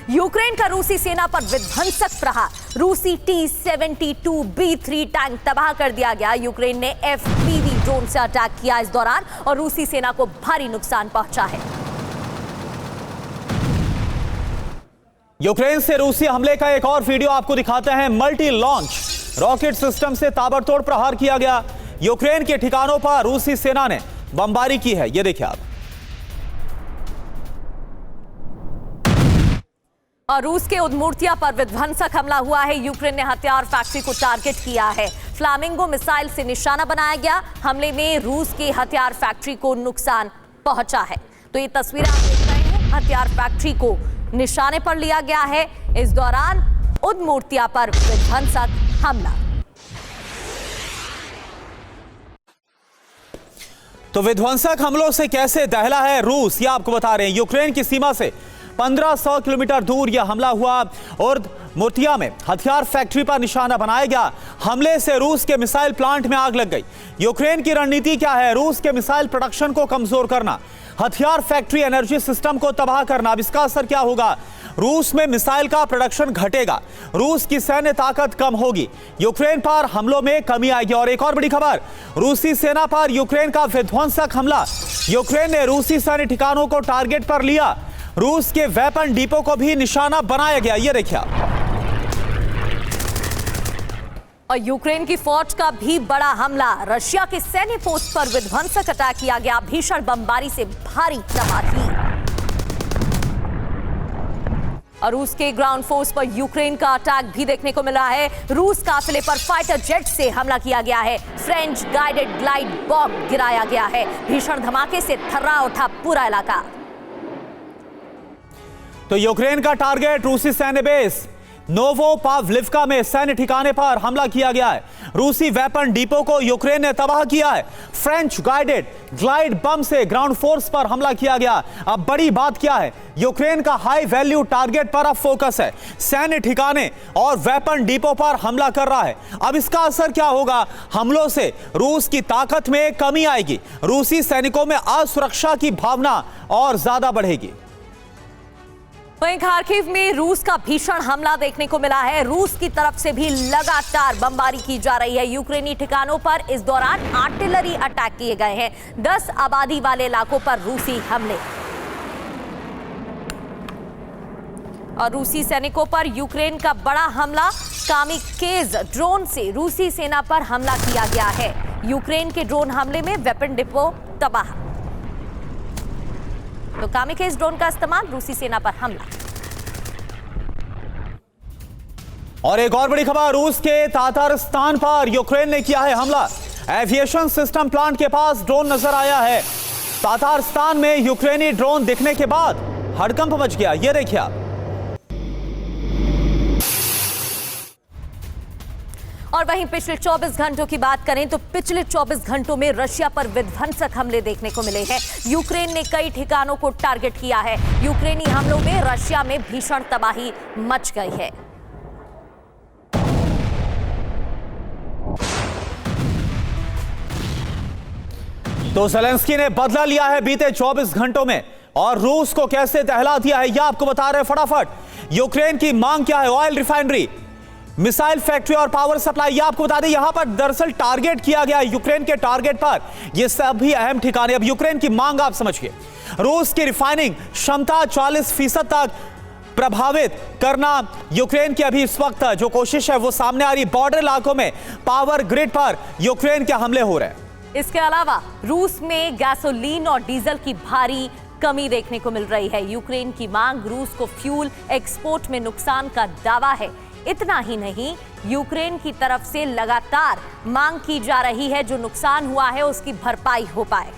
Ukraine का रूसी सेना पर विध्वंसक प्रहार। रूसी T-72B3 टैंक तबाह कर दिया गया। यूक्रेन ने FPV ड्रोन से अटैक किया इस दौरान और रूसी सेना को भारी नुकसान पहुंचा है। यूक्रेन से रूसी हमले का एक और वीडियो आपको दिखाते हैं। मल्टी लॉन्च रॉकेट सिस्टम से ताबड़तोड़ प्रहार किया गया। यूक्रेन के ठिकानों पर रूसी सेना ने बमबारी की है। ये देखिए आप। और रूस के उद्मूर्तिया पर विध्वंसक हमला हुआ है। यूक्रेन ने हथियार फैक्ट्री को टारगेट किया है। फ्लामिंगो मिसाइल से निशाना बनाया गया। हमले में रूस की हथियार फैक्ट्री को नुकसान पहुंचा है। तो ये तस्वीर आप देख रहे हैं, हथियार फैक्ट्री को निशाने पर लिया गया है। इस दौरान उद्मूर्तिया पर विध्वंसक हमला। तो विध्वंसक हमलों से कैसे दहला है रूस, ये आपको बता रहे हैं। यूक्रेन की सीमा से 1500 किलोमीटर दूर यह हमला हुआ और मुर्तिया में हथियार फैक्ट्री पर निशाना बनाया गया। हमले से रूस के मिसाइल प्लांट में आग लग गई। यूक्रेन की रणनीति क्या है? रूस के मिसाइल प्रोडक्शन को कमजोर करना, हथियार फैक्ट्री एनर्जी सिस्टम को तबाह करना। अब इसका असर क्या होगा? रूस में मिसाइल का प्रोडक्शन घटेगा, रूस की सैन्य ताकत कम होगी, यूक्रेन पर हमलों में कमी आएगी। और एक और बड़ी खबर, रूसी सेना पर यूक्रेन का विध्वंसक हमला। यूक्रेन ने रूसी सैन्य ठिकानों को टारगेट पर लिया। रूस के वेपन डिपो को भी निशाना बनाया गया। ये देखिए। और यूक्रेन की फौज का भी बड़ा हमला। रशिया के सैन्य पोस्ट पर विध्वंसक अटैक किया गया। भीषण बमबारी से भारी तबाही। और रूस के ग्राउंड फोर्स पर यूक्रेन का अटैक भी देखने को मिला है। रूस काफिले पर फाइटर जेट से हमला किया गया है। फ्रेंच गाइडेड ग्लाइड बॉम्ब गिराया गया है। भीषण धमाके से थर्रा उठा पूरा इलाका। तो यूक्रेन का टारगेट रूसी सैन्य बेस नोवोपाव्लिवका में सैन्य ठिकाने पर हमला किया गया है। रूसी वेपन डिपो को यूक्रेन ने तबाह किया है। फ्रेंच गाइडेड ग्लाइड बम से ग्राउंड फोर्स पर हमला किया गया। अब बड़ी बात क्या है? यूक्रेन का हाई वैल्यू टारगेट पर अब फोकस है। सैन्य ठिकाने और वेपन डिपो पर हमला कर रहा है। अब इसका असर क्या होगा? हमलों से रूस की ताकत में कमी आएगी। रूसी सैनिकों में असुरक्षा की भावना और ज्यादा बढ़ेगी। वहीं खार्किव में रूस का भीषण हमला देखने को मिला है। रूस की तरफ से भी लगातार बमबारी की जा रही है यूक्रेनी ठिकानों पर। इस दौरान आर्टिलरी अटैक किए गए हैं। 10 आबादी वाले इलाकों पर रूसी हमले। और रूसी सैनिकों पर यूक्रेन का बड़ा हमला। कामिकेज ड्रोन से रूसी सेना पर हमला किया गया है। यूक्रेन के ड्रोन हमले में वेपन डिपो तबाह। तो कामिकेज ड्रोन का इस्तेमाल, रूसी सेना पर हमला। और एक और बड़ी खबर, रूस के तातारिस्तान पर यूक्रेन ने किया है हमला। एविएशन सिस्टम प्लांट के पास ड्रोन नजर आया है। तातारिस्तान में यूक्रेनी ड्रोन दिखने के बाद हड़कंप मच गया। यह देखिए आप। और वहीं पिछले 24 घंटों की बात करें तो पिछले 24 घंटों में रशिया पर विध्वंसक हमले देखने को मिले हैं। यूक्रेन ने कई ठिकानों को टारगेट किया है। यूक्रेनी हमलों में रशिया में भीषण तबाही मच गई है। तो ज़ेलेंस्की ने बदला लिया है बीते 24 घंटों में और रूस को कैसे दहला दिया है, यह आपको बता रहे हैं फटाफट। यूक्रेन की मांग क्या है? ऑयल रिफाइनरी, मिसाइल फैक्ट्री और पावर सप्लाई। ये आपको बता दें, यहां पर दरअसल टारगेट किया गया यूक्रेन के टारगेट पर ये सभी अहम ठिकाने। अब यूक्रेन की मांग आप समझिए। रूस की रिफाइनिंग क्षमता 40% तक प्रभावित करना यूक्रेन की अभी इस वक्त जो कोशिश है वो सामने आ रही। बॉर्डर इलाकों में पावर ग्रिड पर यूक्रेन के हमले हो रहे हैं। इसके अलावा रूस में गैसोलीन और डीजल की भारी कमी देखने को मिल रही है। यूक्रेन की मांग, रूस को फ्यूल एक्सपोर्ट में नुकसान का दावा है। इतना ही नहीं, यूक्रेन की तरफ से लगातार मांग की जा रही है जो नुकसान हुआ है उसकी भरपाई हो पाए।